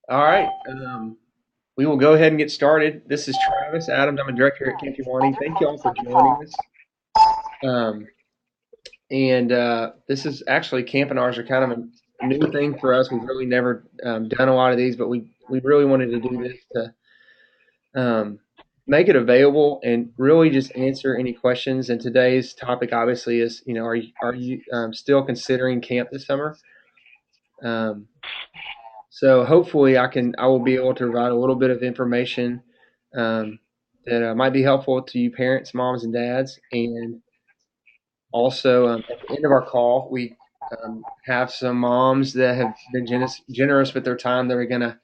All right. We will go ahead and get started. This is Travis Adams. I'm a director here at Huawni. Thank you all for joining us. Um, and this is actually Campinars are kind of a new thing for us. We've really never done a lot of these, but we really wanted to do this to um, make it available and really just answer any questions. And today's topic obviously is, are you still considering camp this summer? Um, So hopefully I will be able to provide a little bit of information um, that might be helpful to you parents, moms, and dads. And also at the end of our call, we have some moms that have been generous with their time that are going to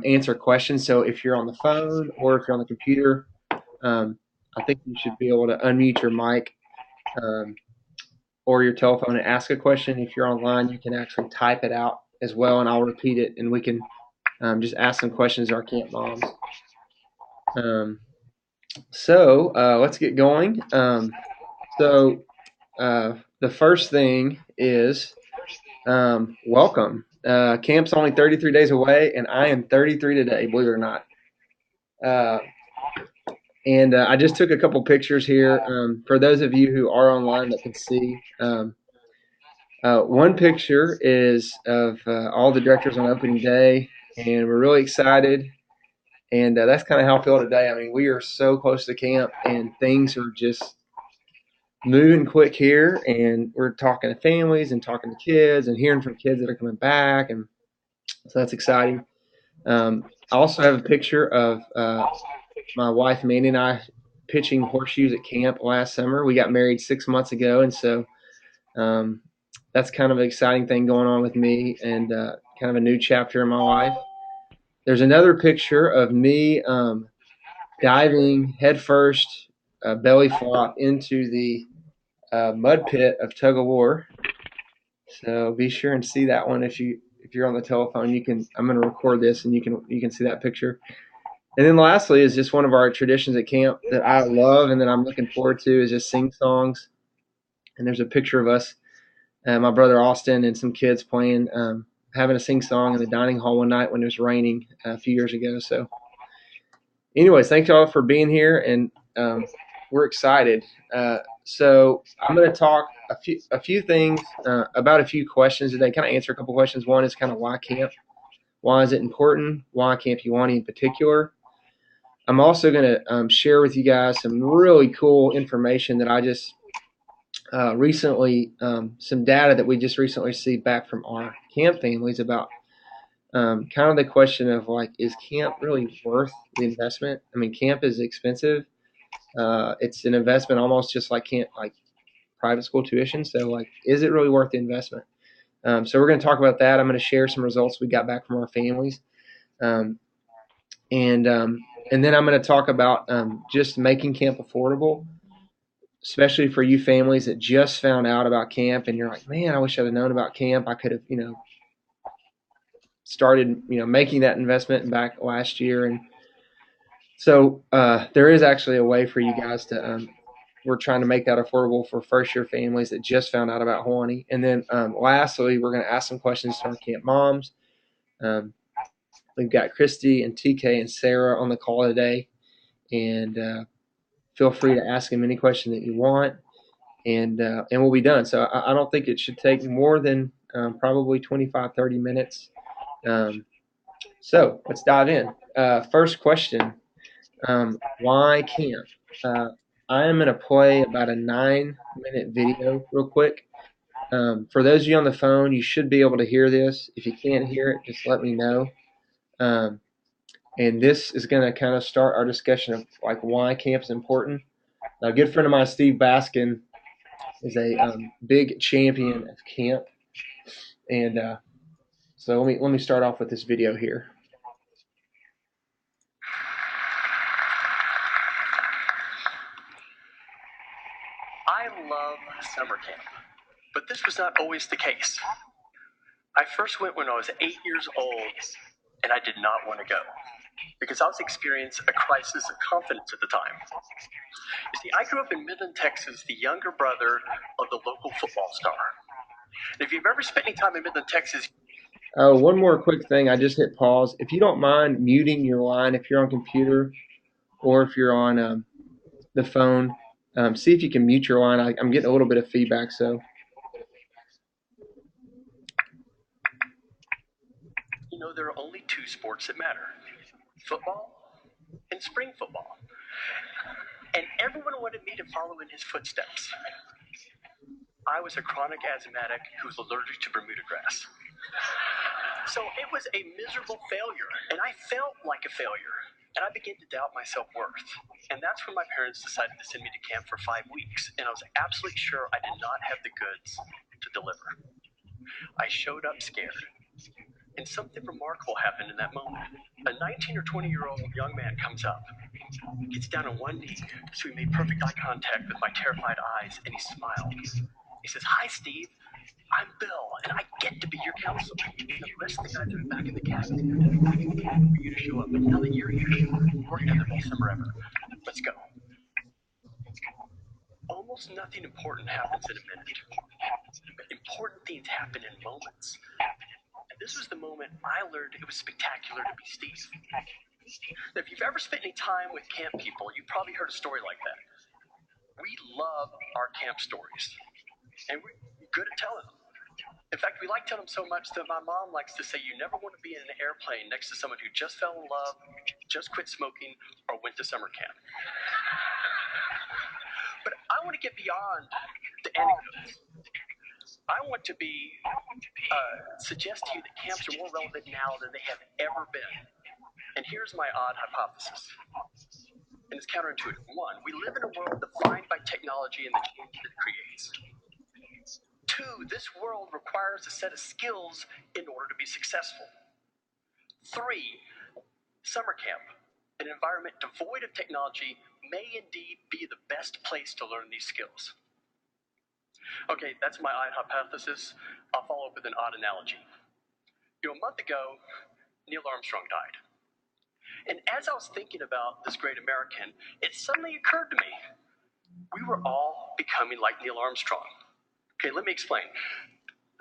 answer questions. So if you're on the phone or if you're on the computer, um, I think you should be able to unmute your mic um, or your telephone and ask a question. If you're online, you can actually type it out as well, and I'll repeat it, and we can just ask some questions to our camp moms. Um, so let's get going. So the first thing is welcome. Camp's only 33 days away, and I am 33 today, believe it or not. Uh, and I just took a couple pictures here for those of you who are online that can see. One picture is of all the directors on opening day, and we're really excited. And that's kind of how I feel today. I mean, we are so close to camp, and things are just moving quick here. And we're talking to families and talking to kids and hearing from kids that are coming back. And so that's exciting. I also have a picture of my wife, Mandy, and I pitching horseshoes at camp last summer. We got married 6 months ago. And so um, that's kind of an exciting thing going on with me and kind of a new chapter in my life. There's another picture of me diving headfirst, belly flop into the mud pit of tug of war. So be sure and see that one if you're on the telephone. You can I'm going to record this and you can see that picture. And then lastly is just one of our traditions at camp that I love and that I'm looking forward to is just sing songs. And there's a picture of us, my brother Austin and some kids playing, having a sing song in the dining hall one night when it was raining a few years ago. So anyways, thank y'all for being here, and we're excited. So I'm going to talk a few things about a few questions today. Kind of answer a couple questions. One is kind of why camp? Why is it important? Why Camp Huawni in particular? I'm also going to share with you guys some really cool information that I just recently, some data that we just recently received back from our camp families about kind of the question of like, is camp really worth the investment? I mean, camp is expensive. It's an investment almost just like camp, like private school tuition. So, like, is it really worth the investment? So, we're going to talk about that. I'm going to share some results we got back from our families, um, and um, and then I'm going to talk about just making camp affordable, especially for you families that just found out about camp and you're like, man, I wish I'd have known about camp. I could have, started, making that investment back last year. And so there is actually a way for you guys to. We're trying to make that affordable for first year families that just found out about Hawaii. And then lastly, we're going to ask some questions to our camp moms. Um, we've got Christy and TK and Sarah on the call today. And feel free to ask them any question that you want. And we'll be done. So I don't think it should take more than probably 25, 30 minutes. So let's dive in. First question. Why camp? Uh, I am going to play about a 9-minute video real quick. For those of you on the phone, you should be able to hear this. If you can't hear it, just let me know. Um, and this is going to kind of start our discussion of like why camp is important. Now, a good friend of mine, Steve Baskin, is a big champion of camp, and so let me start off with this video here. I love summer camp, but this was not always the case. I first went when I was 8 years old, and I did not want to go because I was experiencing a crisis of confidence at the time. You see, I grew up in Midland, Texas, the younger brother of the local football star. And if you've ever spent any time in Midland, Texas, Oh, one more quick thing. I just hit pause. If you don't mind muting your line, if you're on computer or if you're on the phone, see if you can mute your line. I'm getting a little bit of feedback. So, You know, there are only two sports that matter: football and spring football. And everyone wanted me to follow in his footsteps. I was a chronic asthmatic who was allergic to Bermuda grass. So it was a miserable failure, and I felt like a failure. And I began to doubt my self worth. And that's when my parents decided to send me to camp for 5 weeks, and I was absolutely sure I did not have the goods to deliver. I showed up scared, and something remarkable happened in that moment. A 19 or 20-year-old young man comes up, gets down on one knee, so he made perfect eye contact with my terrified eyes, and he smiled. He says, "Hi, Steve. I'm Bill, and I get to be your counselor. Now, the rest of the guys are back in the cabin. I've been waiting for you to show up, but now that you're here, we're going to have the best summer ever. Let's go." Almost nothing important happens in a minute, but important things happen in moments. And this was the moment I learned it was spectacular to be Steve. Now, if you've ever spent any time with camp people, you've probably heard a story like that. We love our camp stories, and we're good at telling them. In fact, we like telling them so much that my mom likes to say you never want to be in an airplane next to someone who just fell in love, just quit smoking, or went to summer camp. But I want to get beyond the anecdotes. I want to suggest to you that camps are more relevant now than they have ever been. And here's my odd hypothesis. And it's counterintuitive. One, we live in a world defined by technology and the change that it creates. Two, this world requires a set of skills in order to be successful. Three, summer camp, an environment devoid of technology, may indeed be the best place to learn these skills. Okay, that's my odd hypothesis. I'll follow up with an odd analogy. A month ago, Neil Armstrong died. And as I was thinking about this great American, it suddenly occurred to me, we were all becoming like Neil Armstrong. Okay, let me explain.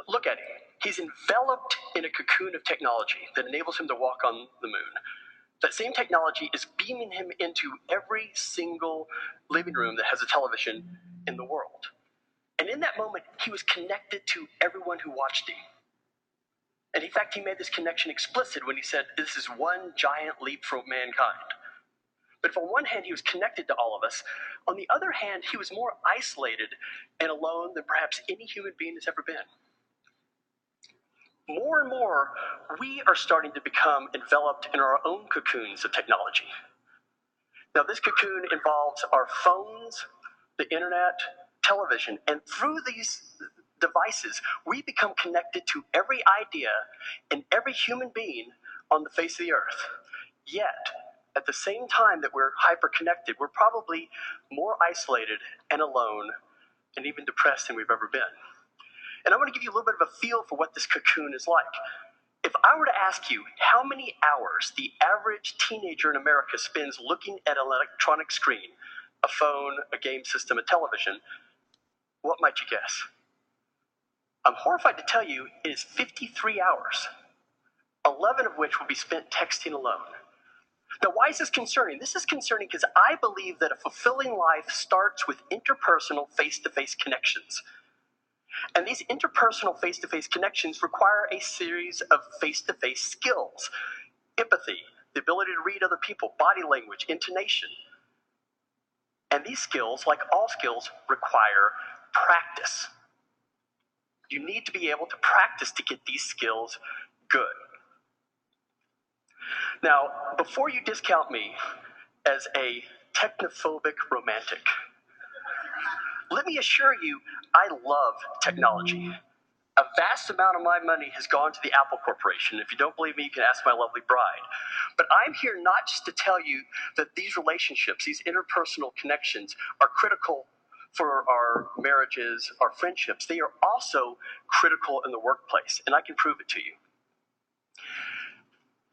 Look at him. He's enveloped in a cocoon of technology that enables him to walk on the moon. That same technology is beaming him into every single living room that has a television in the world. And in that moment, he was connected to everyone who watched him. And in fact, he made this connection explicit when he said, "This is one giant leap for mankind." But if on one hand he was connected to all of us, on the other hand, he was more isolated and alone than perhaps any human being has ever been. More and more, we are starting to become enveloped in our own cocoons of technology. Now, this cocoon involves our phones, the internet, television, and through these devices, we become connected to every idea and every human being on the face of the earth. Yet, at the same time that we're hyper-connected, we're probably more isolated and alone and even depressed than we've ever been. And I want to give you a little bit of a feel for what this cocoon is like. If I were to ask you how many hours the average teenager in America spends looking at an electronic screen, a phone, a game system, a television, what might you guess? I'm horrified to tell you it is 53 hours, 11 of which will be spent texting alone. Now, why is this concerning? This is concerning because I believe that a fulfilling life starts with interpersonal face-to-face connections. And these interpersonal face-to-face connections require a series of face-to-face skills. Empathy, the ability to read other people, body language, intonation. And these skills, like all skills, require practice. You need to be able to practice to get these skills good. Now, before you discount me as a technophobic romantic, let me assure you, I love technology. A vast amount of my money has gone to the Apple Corporation. If you don't believe me, you can ask my lovely bride. But I'm here not just to tell you that these relationships, these interpersonal connections, are critical for our marriages, our friendships. They are also critical in the workplace, and I can prove it to you.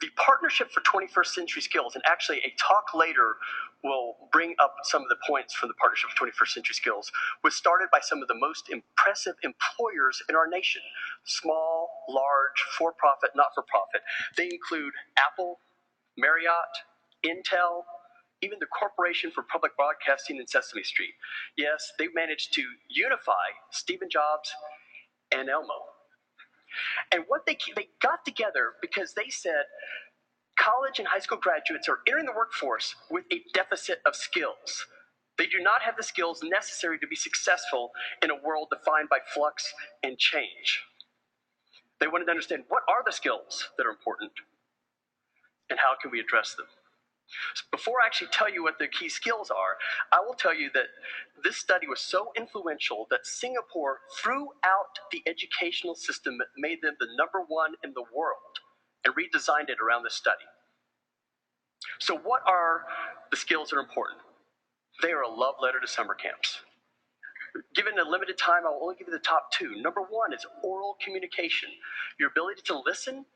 The Partnership for 21st Century Skills, and actually a talk later will bring up some of the points from the Partnership for 21st Century Skills, was started by some of the most impressive employers in our nation. Small, large, for-profit, not-for-profit. They include Apple, Marriott, Intel, even the Corporation for Public Broadcasting and Sesame Street. Yes, they managed to unify Stephen Jobs and Elmo. And what they got together because they said college and high school graduates are entering the workforce with a deficit of skills. They do not have the skills necessary to be successful in a world defined by flux and change. They wanted to understand what are the skills that are important and how can we address them. So before I actually tell you what the key skills are, I will tell you that this study was so influential that Singapore, throughout the educational system, made them the #1 in the world and redesigned it around this study. So what are the skills that are important? They are a love letter to summer camps. Given a limited time, I will only give you the top 2. #1 is oral communication, your ability to listen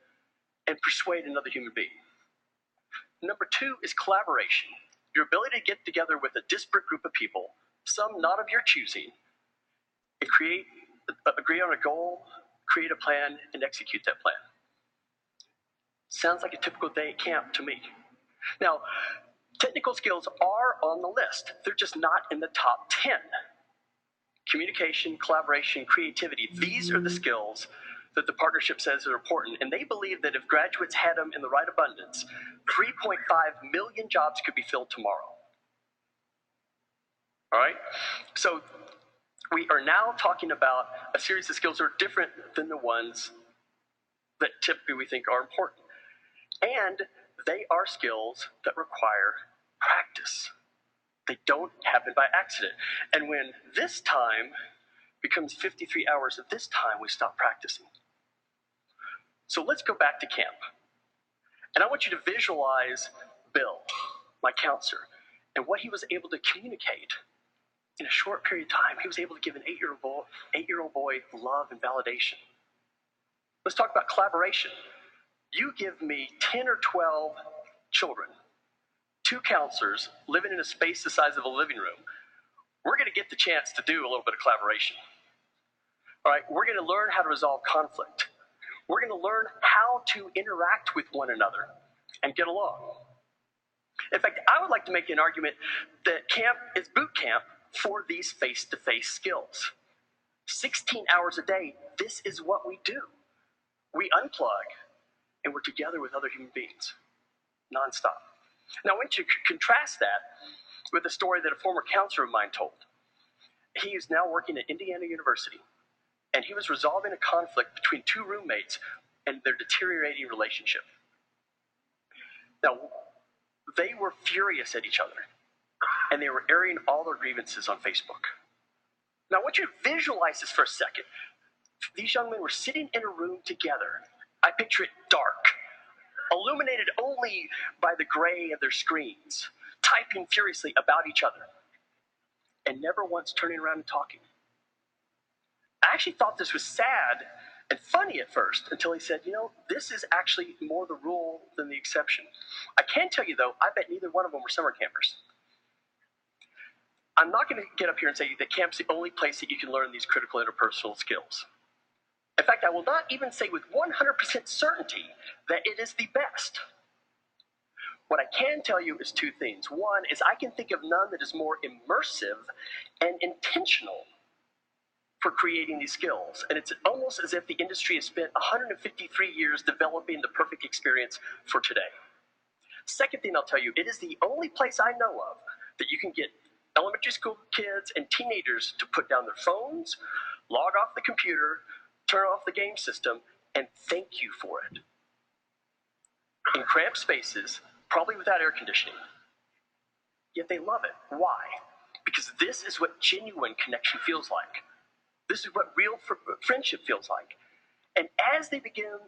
and persuade another human being. #2 is collaboration, your ability to get together with a disparate group of people, some not of your choosing, and agree on a goal, create a plan, and execute that plan. Sounds like a typical day at camp to me. Now, technical skills are on the list. They're just not in the top 10. Communication, collaboration, creativity, these are the skills that the partnership says are important. And they believe that if graduates had them in the right abundance, 3.5 million jobs could be filled tomorrow. All right? So we are now talking about a series of skills that are different than the ones that typically we think are important. And they are skills that require practice. They don't happen by accident. And when this time becomes 53 hours of this time, we stop practicing. So let's go back to camp. And I want you to visualize Bill, my counselor, and what he was able to communicate in a short period of time. He was able to give an 8-year-old boy love and validation. Let's talk about collaboration. You give me 10 or 12 children, 2 counselors living in a space the size of a living room. We're going to get the chance to do a little bit of collaboration. All right, we're going to learn how to resolve conflict. We're going to learn how to interact with one another and get along. In fact, I would like to make an argument that camp is boot camp for these face-to-face skills. 16 hours a day, this is what we do. We unplug, and we're together with other human beings, nonstop. Now, I want you to contrast that with a story that a former counselor of mine told. He is now working at Indiana University, and he was resolving a conflict between 2 roommates and their deteriorating relationship. Now, they were furious at each other, and they were airing all their grievances on Facebook. Now, I want you to visualize this for a second. These young men were sitting in a room together. I picture it dark, illuminated only by the gray of their screens, typing furiously about each other, and never once turning around and talking. I actually thought this was sad and funny at first until he said, this is actually more the rule than the exception. I can tell you, though, I bet neither one of them were summer campers. I'm not going to get up here and say that camp's the only place that you can learn these critical interpersonal skills. In fact, I will not even say with 100% certainty that it is the best. What I can tell you is 2 things. One is I can think of none that is more immersive and intentional for creating these skills. And it's almost as if the industry has spent 153 years developing the perfect experience for today. Second thing I'll tell you, it is the only place I know of that you can get elementary school kids and teenagers to put down their phones, log off the computer, turn off the game system, and thank you for it. In cramped spaces, probably without air conditioning. Yet they love it. Why? Because this is what genuine connection feels like. This is what real friendship feels like. And as they become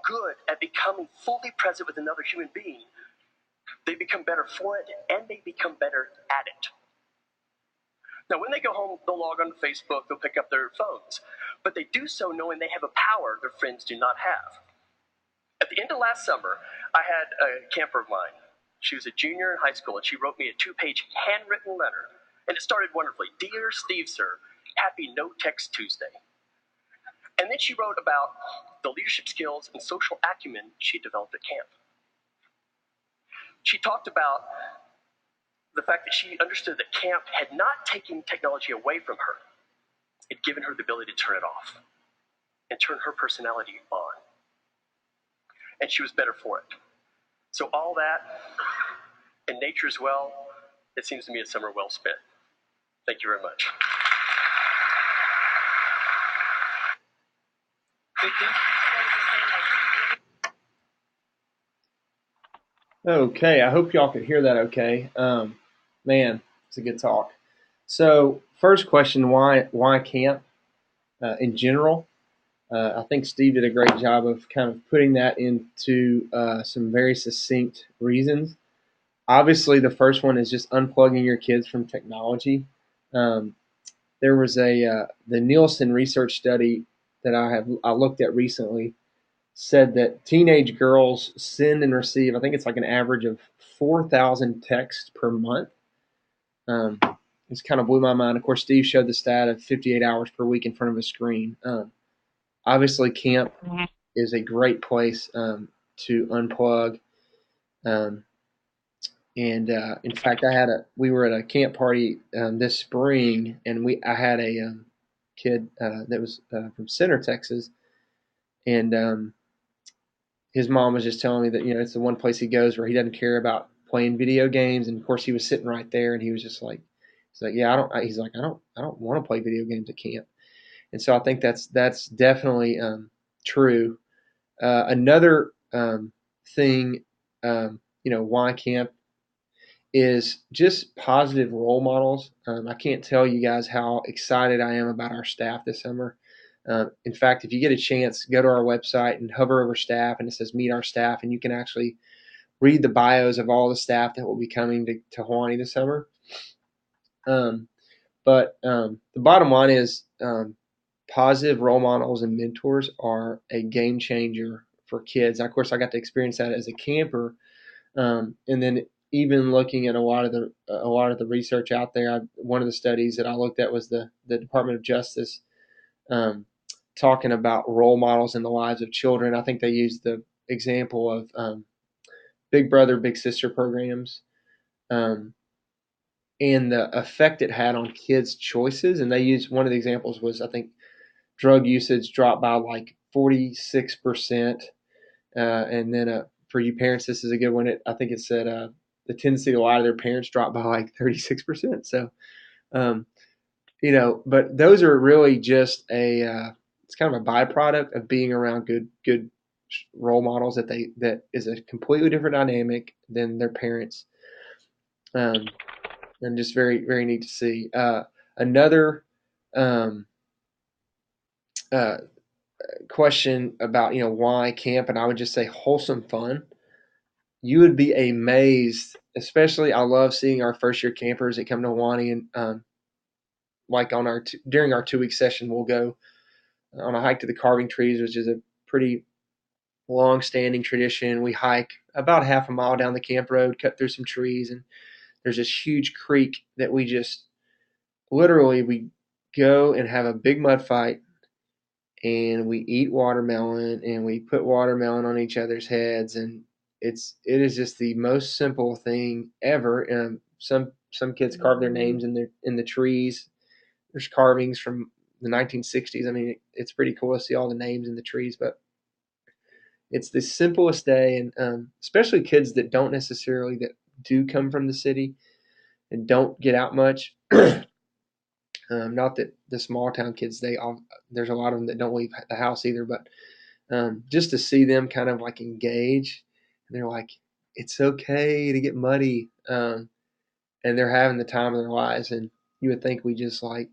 good at becoming fully present with another human being, they become better for it, and they become better at it. Now, when they go home, they'll log on to Facebook, they'll pick up their phones. But they do so knowing they have a power their friends do not have. At the the end of last summer, I had a camper of mine. She was a junior in high school, and she wrote me a 2-page handwritten letter. And it started wonderfully. Dear Steve, sir, happy No Text Tuesday. And then she wrote about the leadership skills and social acumen she developed at camp. She talked about the fact that she understood that camp had not taken technology away from her. It had given her the ability to turn it off and turn her personality on. And she was better for it. So all that, and nature as well, it seems to me a summer well spent. Thank you very much. Okay, I hope y'all could hear that okay. Man, it's a good talk. So, first question, why camp in general? I think Steve did a great job of kind of putting that into some very succinct reasons. Obviously, the first one is just unplugging your kids from technology. Um, there was the Nielsen research study that I looked at recently said that teenage girls send and receive, I think it's like an average of 4,000 texts per month. Um, it's kind of blew my mind. Of course, Steve showed the stat of 58 hours per week in front of a screen. Obviously, camp is a great place to unplug. Um, and in fact, we were at a camp party this spring, and I had a kid that was from Center, Texas, and his mom was just telling me that it's the one place he goes where he doesn't care about playing video games, and of course he was sitting right there, and he was just like, he's like, yeah, I don't want to play video games at camp, and so I think that's definitely true. Another thing, why camp is just positive role models. I can't tell you guys how excited I am about our staff this summer. In fact, if you get a chance, go to our website and hover over staff, and it says meet our staff, and you can actually read the bios of all the staff that will be coming to Huawni this summer. But the bottom line is positive role models and mentors are a game changer for kids. Of course, I got to experience that as a camper, and then even looking at a lot of the research out there. One of the studies that I looked at was the Department of Justice talking about role models in the lives of children. I think they used the example of Big Brother, Big Sister programs, um, and the effect it had on kids' choices. And they used one of the examples was, I think, drug usage dropped by like 46%. And then for you parents, this is a good one. I think it said the tendency to lie to their parents dropped by like 36%. So, um, but those are really just it's kind of a byproduct of being around good role models that is a completely different dynamic than their parents, um, and just very very neat to see. Another um, uh, question about why camp, and I would just say wholesome fun. You would be amazed, especially I love seeing our first year campers that come to Huani, and like on during our 2 week session, we'll go on a hike to the carving trees, which is a pretty long standing tradition. We hike about half a mile down the camp road, cut through some trees, and there's this huge creek that we just literally we go and have a big mud fight, and we eat watermelon, and we put watermelon on each other's heads, and it is just the most simple thing ever. And some kids carve their names in the trees. There's carvings from the 1960s. I mean, it's pretty cool to see all the names in the trees, but it's the simplest day, and especially kids that don't necessarily that do come from the city and don't get out much. Not that the small town kids, there's a lot of them that don't leave the house either, but just to see them kind of like engage, and they're like, it's okay to get muddy, and they're having the time of their lives. And you would think we just like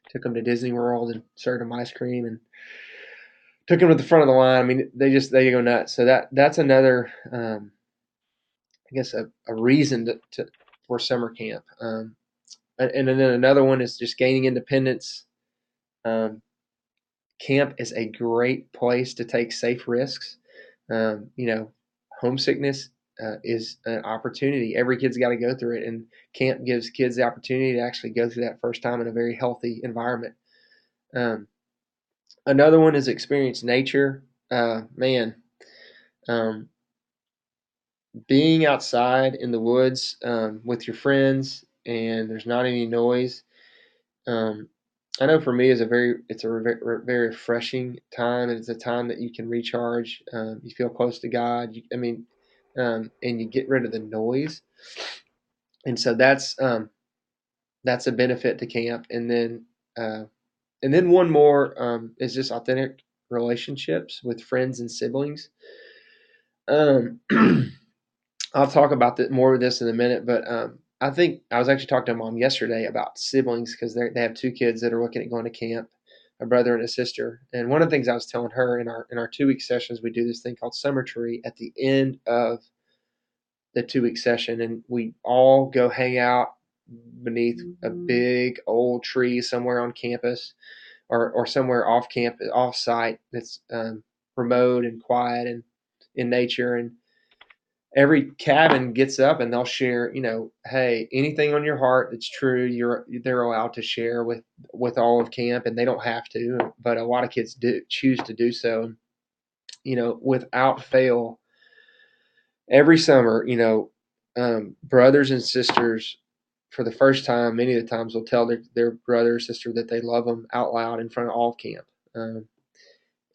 took them to Disney World and served them ice cream and took them to the front of the line. I mean, they go nuts. So that's another, I guess, a reason for summer camp. And then another one is just gaining independence. Um, Camp is a great place to take safe risks. You know, homesickness is an opportunity. Every kid's got to go through it, and camp gives kids the opportunity to actually go through that first time in a very healthy environment. Um, Another one is experience nature. Man, um, being outside in the woods with your friends and there's not any noise. Um, I know for me, it's a very refreshing time, and it's a time that you can recharge. You feel close to God. And you get rid of the noise, and so that's a benefit to camp. Uh, and then one more is just authentic relationships with friends and siblings. Um, I'll talk about more of this in a minute, but I think I was actually talking to mom yesterday about siblings because they have two kids that are looking at going to camp, a brother and a sister. And one of the things I was telling her in our 2 week sessions, we do this thing called summer tree at the end of the 2 week session, and we all go hang out beneath a big old tree somewhere on campus or somewhere off campus, off site that's remote and quiet and in nature. And every cabin gets up and they'll share, hey, anything on your heart that's true, they're allowed to share with all of camp, and they don't have to, but a lot of kids do choose to do so. Without fail, every summer, brothers and sisters for the first time, many of the times will tell their brother or sister that they love them out loud in front of all of camp.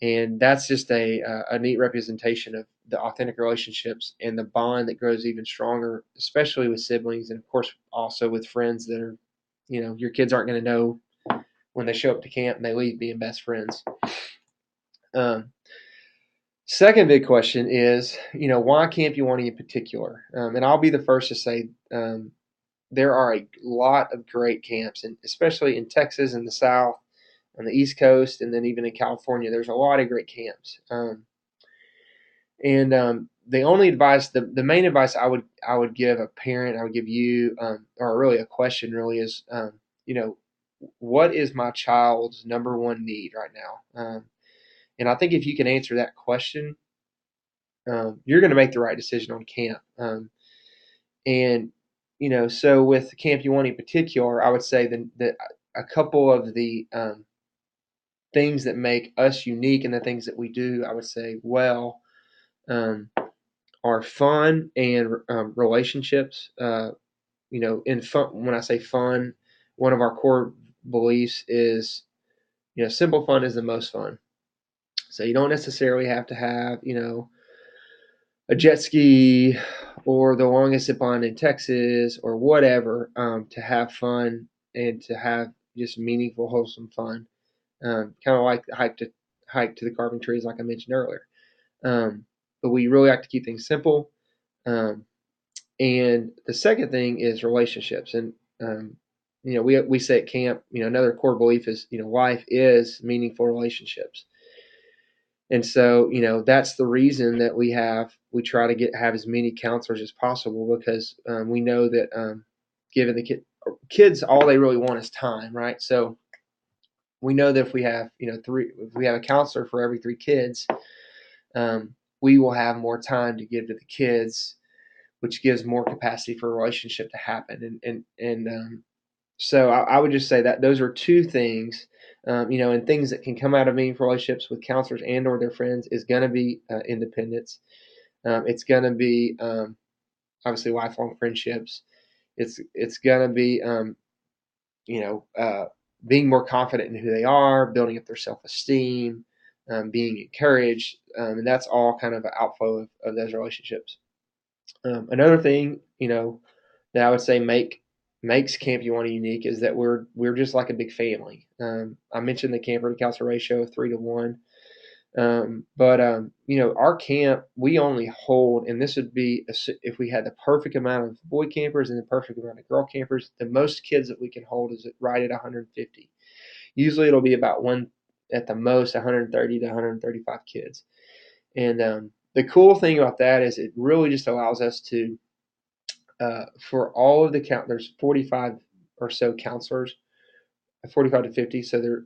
And that's just a neat representation of the authentic relationships and the bond that grows even stronger, especially with siblings, and of course also with friends that are, your kids aren't going to know when they show up to camp and they leave being best friends. Um, Second big question is, why Camp Huawni in particular? And I'll be the first to say there are a lot of great camps, and especially in Texas and the South, on the East Coast, and then even in California, there's a lot of great camps. And the only advice, the main advice I would give a parent, I would give you, or really a question, really is, what is my child's number one need right now? And I think if you can answer that question, you're going to make the right decision on camp. And so with Camp You Want in particular, I would say that a couple of the things that make us unique and the things that we do, I would say, well, um, are fun and relationships. In fun, when I say fun, one of our core beliefs is, simple fun is the most fun. So you don't necessarily have to have, a jet ski or the longest zip line in Texas or whatever to have fun and to have just meaningful, wholesome fun. Kind of like the hike to the carving trees, like I mentioned earlier. But we really like to keep things simple. Um, and the second thing is relationships. And we say at camp, another core belief is, life is meaningful relationships. And so, that's the reason that we try to have as many counselors as possible, because we know that given the kids, all they really want is time, right? So we know that if we have, if we have a counselor for every 3 kids, we will have more time to give to the kids, which gives more capacity for a relationship to happen. So I would just say that those are two things, and things that can come out of meaningful relationships with counselors and or their friends is going to be independence. It's going to be obviously lifelong friendships. It's going to be you know being more confident in who they are, building up their self esteem, being encouraged, and that's all kind of an outflow of those relationships. Another thing, that I would say makes Camp Yuana unique is that we're just like a big family. I mentioned the camper to counselor ratio of 3 to 1, but our camp, we only hold, and this would be if we had the perfect amount of boy campers and the perfect amount of girl campers, the most kids that we can hold is right at 150. Usually, it'll be about one at the most 130 to 135 kids. And the cool thing about that is it really just allows us to, for all of the count, there's 45 or so counselors, 45 to 50. So they're,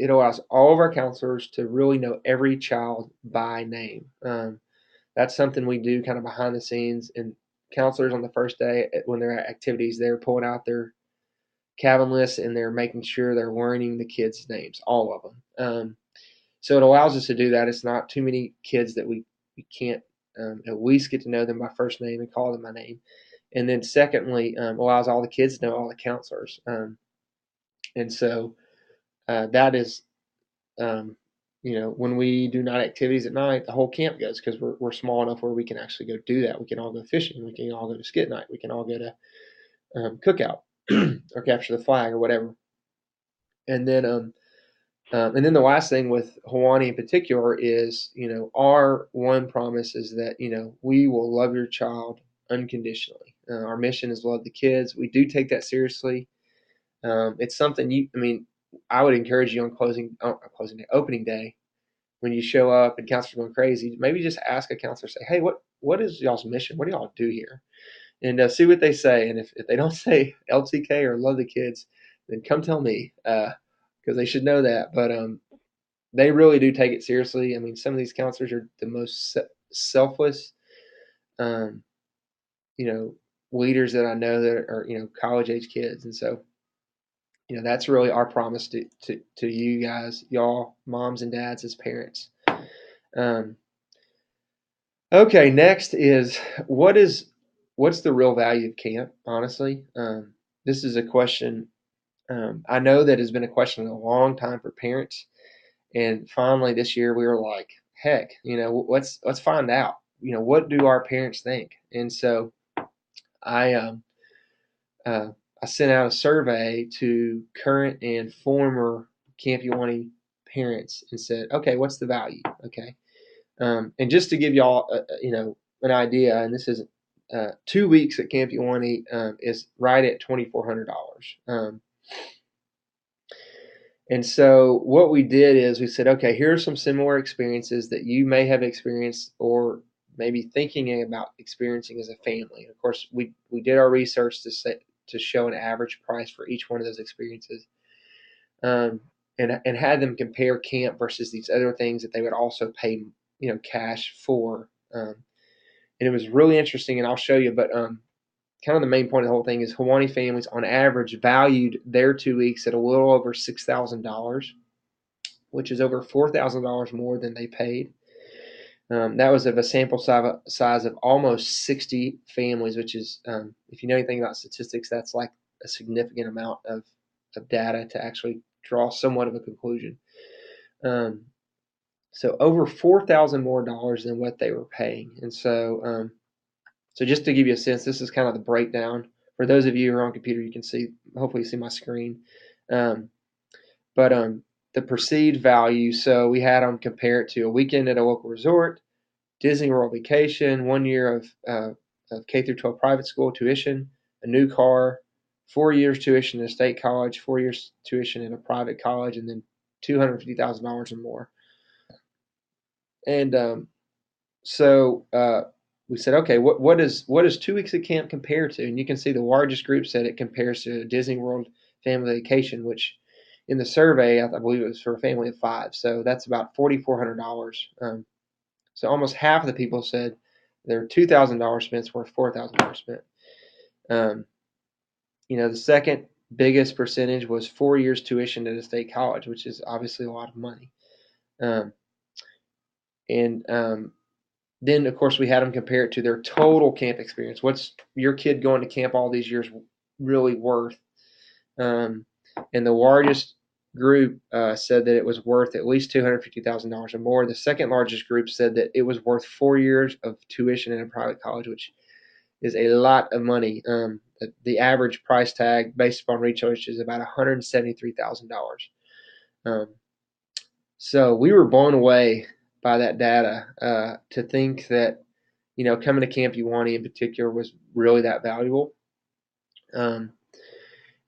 it allows all of our counselors to really know every child by name. That's something we do kind of behind the scenes. And counselors on the first day, when they're at activities, they're pulling out their cabin lists and they're making sure they're learning the kids' names, all of them. So it allows us to do that. It's not too many kids that we can't at least get to know them by first name and call them by name. And then secondly, allows all the kids to know all the counselors. And so that is, um, when we do night activities at night, the whole camp goes because we're small enough where we can actually go do that. We can all go fishing. We can all go to skit night. We can all go to cookout or capture the flag or whatever. And then the last thing with Huawni in particular is, our one promise is that, we will love your child unconditionally. Our mission is love the kids. We do take that seriously. It's something I would encourage you on opening day, when you show up and counselor's going crazy, maybe just ask a counselor, say, hey, what is y'all's mission? What do y'all do here? And see what they say. And if they don't say LTK or love the kids, then come tell me, because they should know that. But they really do take it seriously. I mean, some of these counselors are the most selfless, um, you know, leaders that I know that are, college age kids. And so, that's really our promise to you guys, y'all, moms and dads as parents. Um, okay, next is what's the real value of camp? Honestly, this is a question I know that has been a question a long time for parents, and finally this year we were like, heck, let's find out. What do our parents think? And so I um, uh, I sent out a survey to current and former Camp Huawni parents and said, okay, what's the value? Okay, and just to give y'all, an idea, and this is 2 weeks at Camp Huawni is right at $2,400. And so what we did is we said, okay, here are some similar experiences that you may have experienced or maybe thinking about experiencing as a family. Of course, we did our research to show an average price for each one of those experiences, and had them compare camp versus these other things that they would also pay, cash for. And it was really interesting, and I'll show you. But kind of the main point of the whole thing is Huawni families, on average, valued their 2 weeks at a little over $6,000, which is over $4,000 more than they paid. That was of a sample size of almost 60 families, which is, if you know anything about statistics, that's like a significant amount of data to actually draw somewhat of a conclusion. So over $4,000 more dollars than what they were paying. And so just to give you a sense, this is kind of the breakdown. For those of you who are on computer, you can hopefully see my screen. But the perceived value, so we had them compare it to a weekend at a local resort, Disney World vacation, 1 year of K through 12 private school tuition, a new car, 4 years tuition in a state college, 4 years tuition in a private college, and then $250,000 or more. And so we said, okay, what does 2 weeks of camp compare to? And you can see the largest group said it compares to a Disney World family vacation, which in the survey, I believe it was for a family of five. So that's about $4,400. So almost half of the people said their $2,000 spent is worth $4,000 spent. The second biggest percentage was 4 years tuition at a state college, which is obviously a lot of money. And then, of course, we had them compare it to their total camp experience. What's your kid going to camp all these years really worth? And the largest group said that it was worth at least $250,000 or more. The second largest group said that it was worth 4 years of tuition in a private college, which is a lot of money. The average price tag based upon research is about $173,000. So we were blown away by that data to think that, coming to Camp Huawni in particular was really that valuable.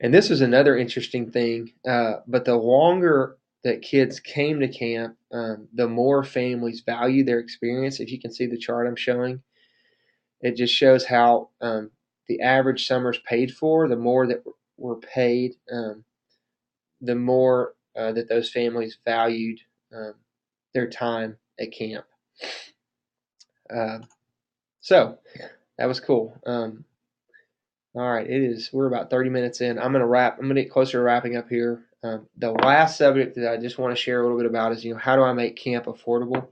And this was another interesting thing. But the longer that kids came to camp, the more families value their experience. If you can see the chart I'm showing, it just shows how the average summers paid for, the more that were paid, the more that those families valued um, their time at camp. Uh, so that was cool. All right, it is. We're about 30 minutes in. I'm gonna wrap. I'm gonna get closer to wrapping up here. The last subject that I just want to share a little bit about is, how do I make camp affordable?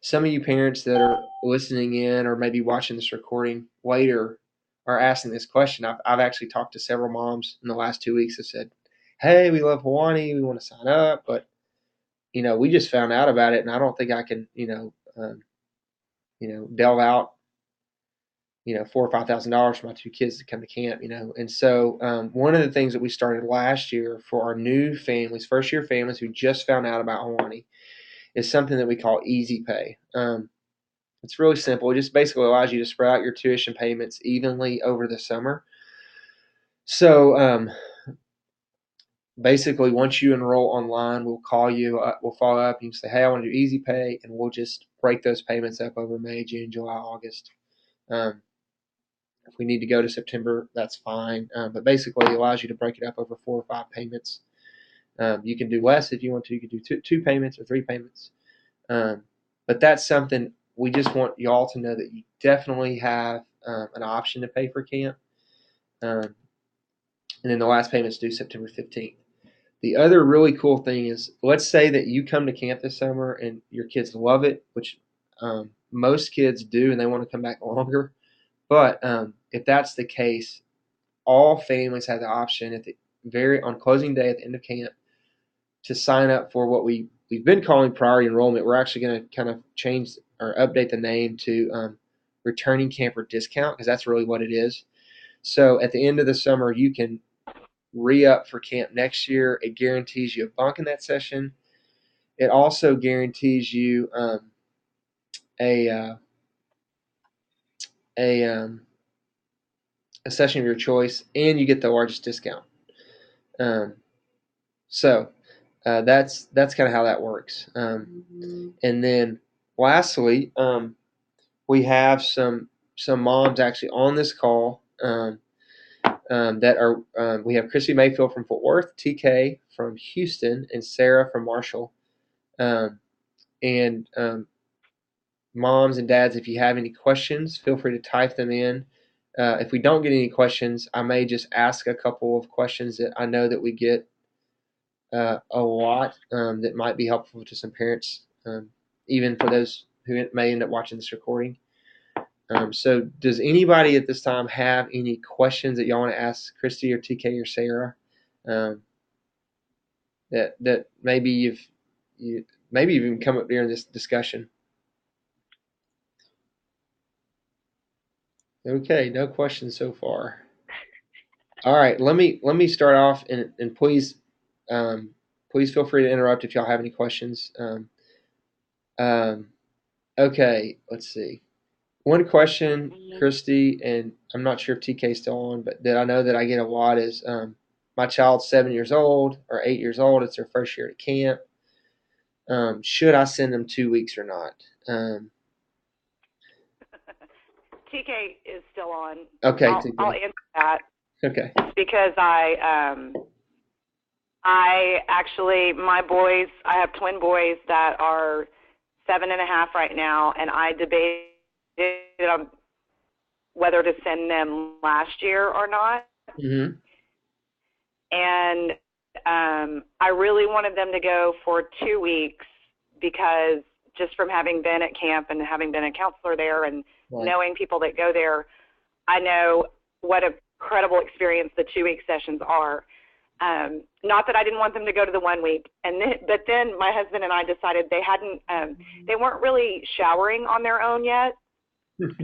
Some of you parents that are listening in or maybe watching this recording later are asking this question. I've actually talked to several moms in the last 2 weeks that said, "Hey, we love Huawni. We want to sign up, but we just found out about it, and I don't think I can, delve out, $4,000 or $5,000 for my two kids to come to camp. And so one of the things that we started last year for our new families, first year families who just found out about Hawaii, is something that we call Easy Pay. It's really simple. It just basically allows you to spread out your tuition payments evenly over the summer. So basically, once you enroll online, we'll call you, we'll follow up, and you say, "Hey, I want to do Easy Pay," and we'll just break those payments up over May, June, July, August. Um, If we need to go to September, that's fine. But basically, it allows you to break it up over 4 or 5 payments. You can do less if you want to. You can do two payments or 3 payments. But that's something we just want y'all to know, that you definitely have an option to pay for camp. And then the last payment's due September 15th. The other really cool thing is, let's say that you come to camp this summer and your kids love it, which most kids do, and they want to come back longer. But if that's the case, all families have the option on closing day at the end of camp to sign up for what we've been calling priority enrollment. We're actually going to kind of change or update the name to returning camper discount, because that's really what it is. So at the end of the summer, you can re-up for camp next year. It guarantees you a bunk in that session. It also guarantees you a uh, a a session of your choice, and you get the largest discount. Um, so that's kind of how that works. And then lastly, we have some moms actually on this call that are. We have Christy Mayfield from Fort Worth, TK from Houston, and Sarah from Marshall. And moms and dads, if you have any questions, feel free to type them in. If we don't get any questions, I may just ask a couple of questions that I know that we get a lot, that might be helpful to some parents, even for those who may end up watching this recording. So does anybody at this time have any questions that y'all want to ask Christy or TK or Sarah, that maybe you maybe even come up during this discussion? Okay, no questions so far. All right, let me start off, and please feel free to interrupt if y'all have any questions. Um, okay, let's see. One question, Christy, and I'm not sure if TK is still on, but that I know that I get a lot is, my child's 7 years old or 8 years old. It's their first year at camp. Should I send them 2 weeks or not? TK is still on. Okay, I'll TK. answer that. Okay. It's because I actually, my boys, I have twin boys that are 7.5 right now, and I debated on whether to send them last year or not. Mm-hmm. And I really wanted them to go for 2 weeks, because just from having been at camp and having been a counselor there and Right. knowing people that go there, I know what a incredible experience the 2 week sessions are. Not that I didn't want them to go to the 1 week, but then my husband and I decided they weren't really showering on their own yet,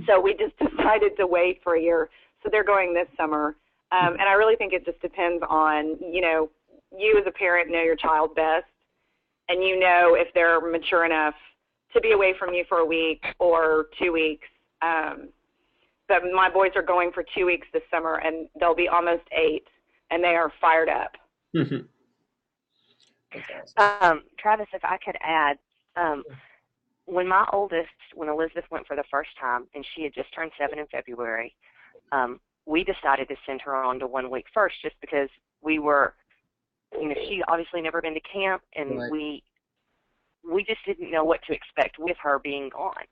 so we just decided to wait for a year. So they're going this summer, and I really think it just depends on, you as a parent know your child best, and if they're mature enough to be away from you for a week or 2 weeks. But my boys are going for 2 weeks this summer, and they'll be almost 8, and they are fired up. Travis, if I could add, when Elizabeth went for the first time, and she had just turned 7 in February, we decided to send her on to 1 week first, just because we were She obviously never been to camp, and Right. we just didn't know what to expect with her being gone.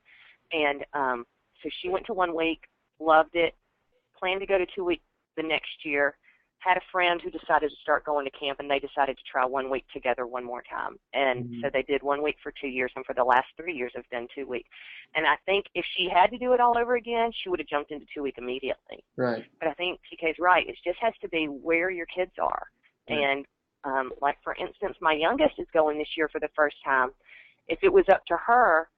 And so she went to 1 week, loved it, planned to go to 2 weeks the next year, had a friend who decided to start going to camp, and they decided to try 1 week together one more time. And so they did 1 week for 2 years, and for the last 3 years have done 2 weeks. And I think if she had to do it all over again, she would have jumped into 2 week immediately. Right. But I think TK's right. It just has to be where your kids are. Right. And like, for instance, my youngest is going this year for the first time. If it was up to her,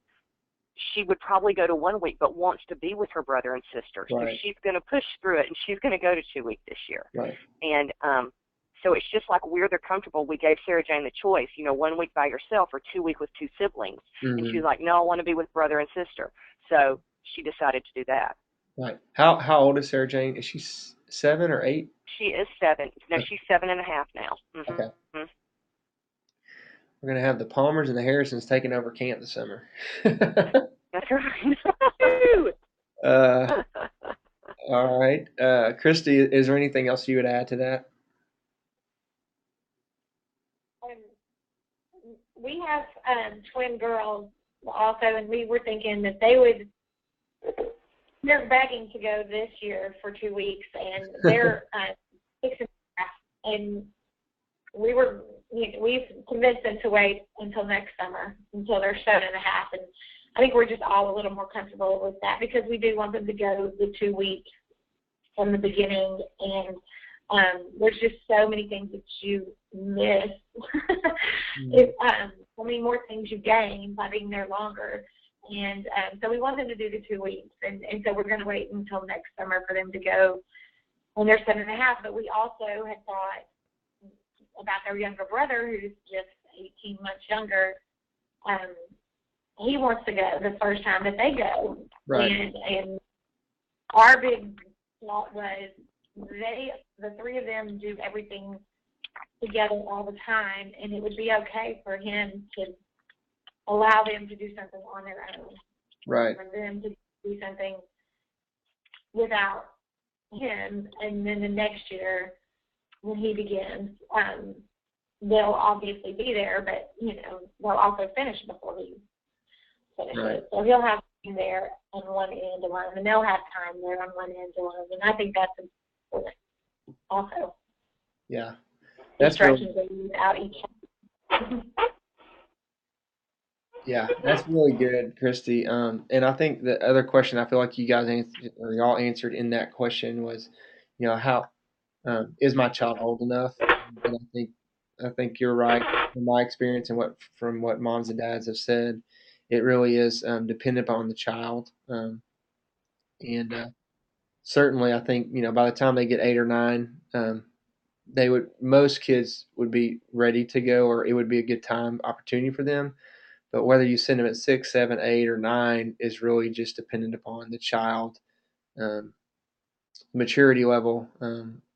she would probably go to 1 week, but wants to be with her brother and sister. Right. So she's going to push through it, and she's going to go to 2 weeks this year. Right. And so it's just like where they're comfortable. We gave Sarah Jane the choice, 1 week by yourself or 2 weeks with 2 siblings. And she was like, no, I want to be with brother and sister. So she decided to do that. Right. How old is Sarah Jane? Is she 7 or 8? She is 7. No, she's 7.5 now. Mm-hmm. Okay. Mm-hmm. We're going to have the Palmers and the Harrisons taking over camp this summer. That's right. All right. Christy, is there anything else you would add to that? We have twin girls also, and we were thinking that they're begging to go this year for 2 weeks, and they're 6 and a half, and we've convinced them to wait until next summer, until they're 7 and a half, and I think we're just all a little more comfortable with that because we do want them to go the 2 weeks from the beginning, and there's just so many things that you miss. More things you gain by being there longer. And so we want them to do the 2 weeks. And so we're going to wait until next summer for them to go when they're 7 and a half. But we also had thought about their younger brother, who's just 18 months younger. He wants to go the first time that they go. Right. And our big thought was the 3 of them do everything together all the time, and it would be okay for him to allow them to do something on their own. Right. For them to do something without him, and then the next year when he begins, they'll obviously be there, but they'll also finish before he finishes. Right. So he'll have time there on one end alone, and they'll have time there on one end alone, and I think that's important also. Yeah. That's instructions without each other. Yeah, that's really good, Christy. And I think the other question I feel like you guys answered, or y'all answered in that question was, how is my child old enough? And I think you're right. From my experience and from what moms and dads have said, it really is dependent on the child. And certainly, I think by the time they get 8 or 9, most kids would be ready to go, or it would be a good opportunity for them. But whether you send them at 6, 7, 8, or 9 is really just dependent upon the child maturity level.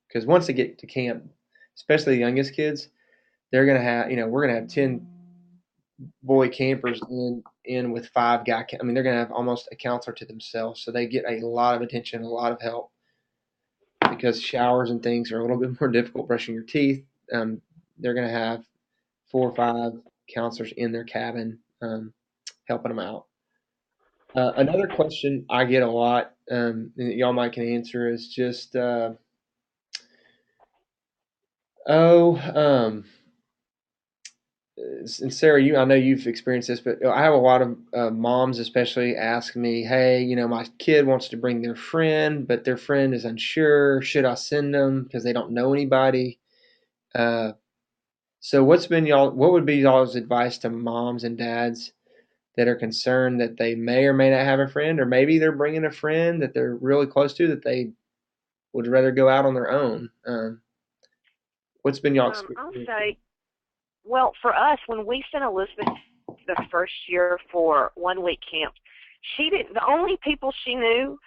Because once they get to camp, especially the youngest kids, they're gonna have we're gonna have 10 boy campers in with 5 guy. I mean, they're gonna have almost a counselor to themselves, so they get a lot of attention, a lot of help. Because showers and things are a little bit more difficult, brushing your teeth. They're going to have 4 or 5 counselors in their cabin helping them out. Another question I get a lot, and that y'all might can answer, is just, and Sarah, I know you've experienced this, but I have a lot of moms especially ask me, hey, my kid wants to bring their friend, but their friend is unsure. Should I send them because they don't know anybody? So what would be y'all's advice to moms and dads that are concerned that they may or may not have a friend, or maybe they're bringing a friend that they're really close to that they would rather go out on their own? What's been y'all's experience? I'll say, well, for us, when we sent Elizabeth the first year for 1 week camp, the only people she knew,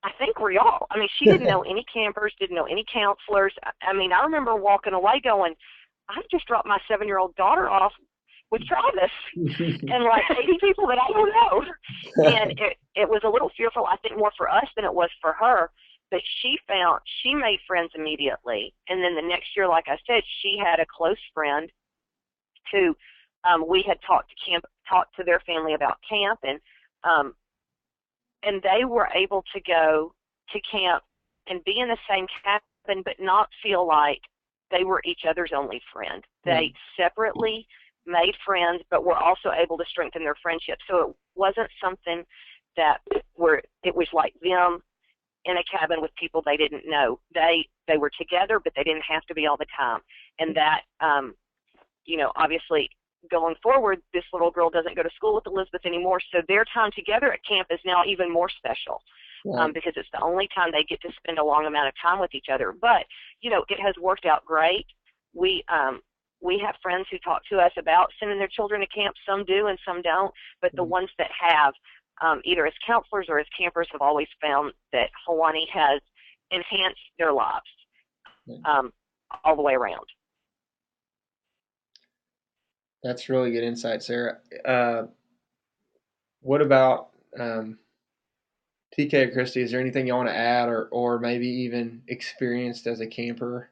I think, were y'all. I mean, she didn't know any campers, didn't know any counselors. I mean, I remember walking away going, I just dropped my 7-year-old daughter off with Travis and like 80 people that I don't know. And it was a little fearful, I think, more for us than it was for her. But she made friends immediately. And then the next year, like I said, she had a close friend who we had talked to their family about camp, and they were able to go to camp and be in the same cabin, but not feel like they were each other's only friend. They separately made friends, but were also able to strengthen their friendship. So it wasn't something that it was like them in a cabin with people they didn't know. They were together, but they didn't have to be all the time. And that, obviously going forward, this little girl doesn't go to school with Elizabeth anymore, so their time together at camp is now even more special. Because it's the only time they get to spend a long amount of time with each other. But, it has worked out great. We have friends who talk to us about sending their children to camp. Some do and some don't. But the ones that have, either as counselors or as campers, have always found that Huawni has enhanced their lives all the way around. That's really good insight, Sarah. What about TK or Christy? Is there anything you want to add, or maybe even experienced as a camper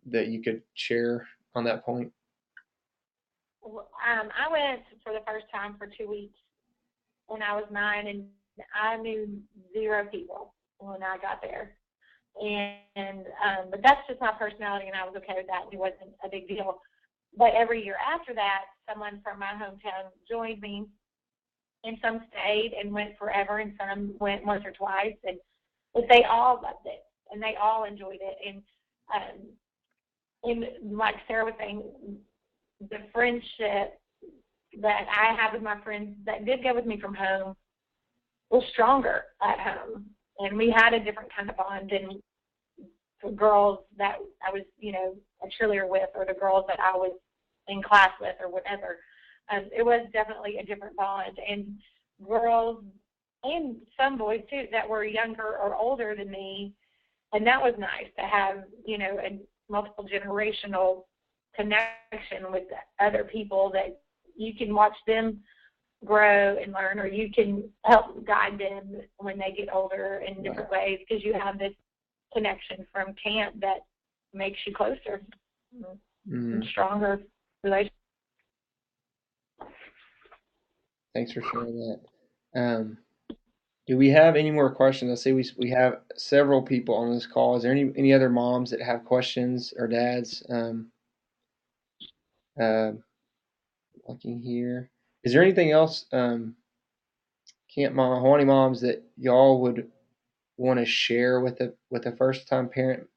that you could share on that point? I went for the first time for 2 weeks when I was 9, and I knew 0 people when I got there. And but that's just my personality, and I was okay with that. It wasn't a big deal. But every year after that, someone from my hometown joined me, and some stayed and went forever, and some went once or twice. But they all loved it, and they all enjoyed it. And like Sarah was saying, the friendship that I have with my friends that did go with me from home was stronger at home. And we had a different kind of bond than the girls that I was, a cheerleader with, or the girls that I was in class with, or whatever. It was definitely a different bond. And girls and some boys too that were younger or older than me, and that was nice to have, a multiple generational connection with other people that you can watch them grow and learn, or you can help guide them when they get older in different ways, because you have this connection from camp that makes you closer and stronger relationship. Thanks for sharing that. Do we have any more questions? I see we have several people on this call. Is there any other moms that have questions, or dads? Looking here. Is there anything else, Camp Mama, Huawni moms, that y'all would want to share with a first time parent,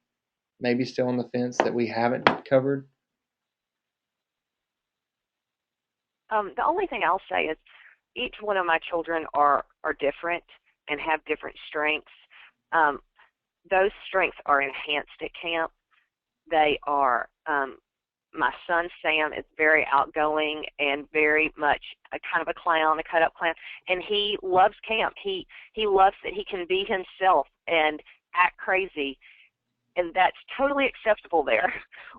maybe still on the fence, that we haven't covered? The only thing I'll say is each one of my children are different and have different strengths. Those strengths are enhanced at camp. They are, my son Sam is very outgoing and very much a kind of a clown, a cut-up clown, and he loves camp. He loves that he can be himself and act crazy, and that's totally acceptable there.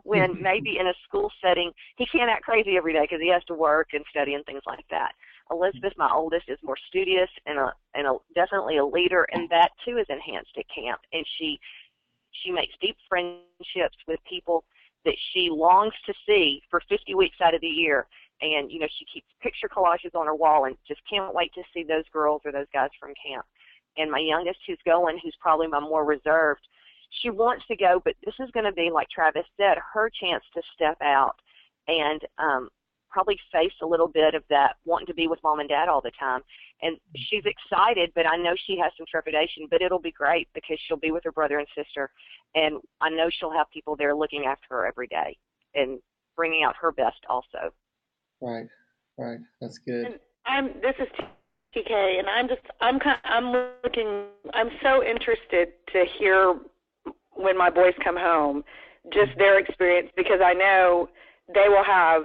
When maybe in a school setting, he can't act crazy every day because he has to work and study and things like that. Elizabeth, my oldest, is more studious and definitely a leader, and that too is enhanced at camp. And she makes deep friendships with people that she longs to see for 50 weeks out of the year. And, she keeps picture collages on her wall and just can't wait to see those girls or those guys from camp. And my youngest, who's probably my more reserved, she wants to go, but this is going to be, like Travis said, her chance to step out and probably face a little bit of that wanting to be with mom and dad all the time. And she's excited, but I know she has some trepidation, but it'll be great because she'll be with her brother and sister, and I know she'll have people there looking after her every day and bringing out her best also. Right. That's good. This is TK, and I'm so interested to hear when my boys come home, just their experience, because I know they will have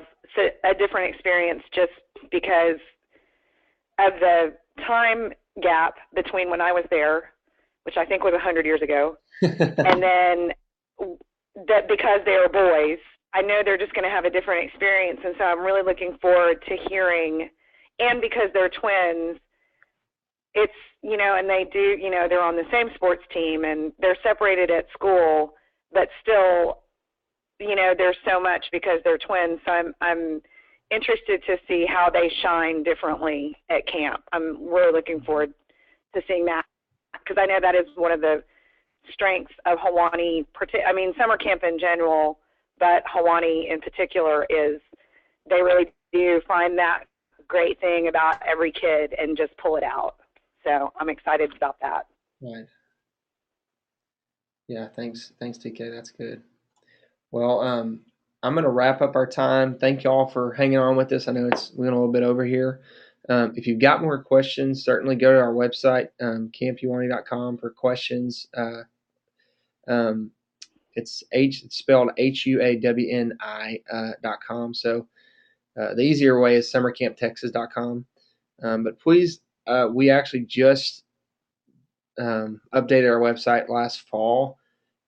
a different experience just because of the time gap between when I was there, which I think was 100 years ago, and then that because they are boys, I know they're just going to have a different experience, and so I'm really looking forward to hearing, and because they're twins, it's, and they do, they're on the same sports team and they're separated at school, but still, there's so much because they're twins. So I'm interested to see how they shine differently at camp. I'm really looking forward to seeing that because I know that is one of the strengths of Huawni. I mean, summer camp in general, but Huawni in particular is they really do find that great thing about every kid and just pull it out. So I'm excited about that. Right. Yeah. Thanks, TK. That's good. Well, I'm going to wrap up our time. Thank you all for hanging on with us. I know we went a little bit over here. If you've got more questions, certainly go to our website, campuwani.com for questions. It's spelled HUAWNI.com. So the easier way is summercamptexas.com. But please, we actually just updated our website last fall,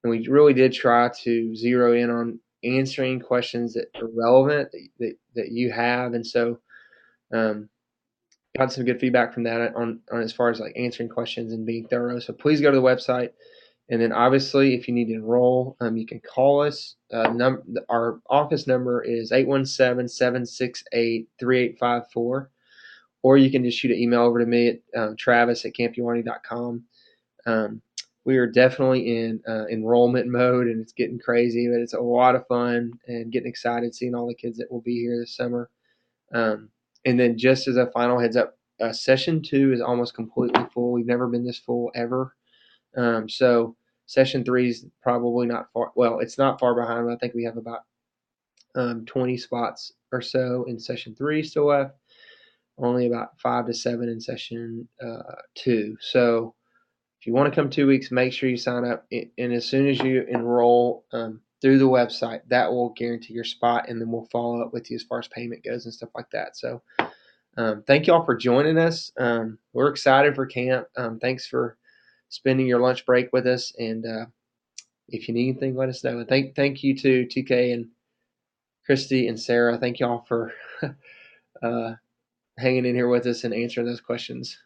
and we really did try to zero in on answering questions that are relevant that you have. And so got some good feedback from that on as far as like answering questions and being thorough. So please go to the website. And then obviously, if you need to enroll, you can call us. Our office number is 817-768-3854. Or you can just shoot an email over to me at travis@campuwani.com. We are definitely in enrollment mode, and it's getting crazy, but it's a lot of fun and getting excited seeing all the kids that will be here this summer. And then just as a final heads up, session 2 is almost completely full. We've never been this full ever. So session 3 is probably not far. Well, it's not far behind. I think we have about 20 spots or so in session 3 still left. Only about 5 to 7 in session 2. So if you want to come 2 weeks, make sure you sign up. And as soon as you enroll through the website, that will guarantee your spot, and then we'll follow up with you as far as payment goes and stuff like that. So thank you all for joining us. We're excited for camp. Thanks for spending your lunch break with us. And if you need anything, let us know. And thank you to TK and Christy and Sarah. Thank you all for hanging in here with us and answering those questions.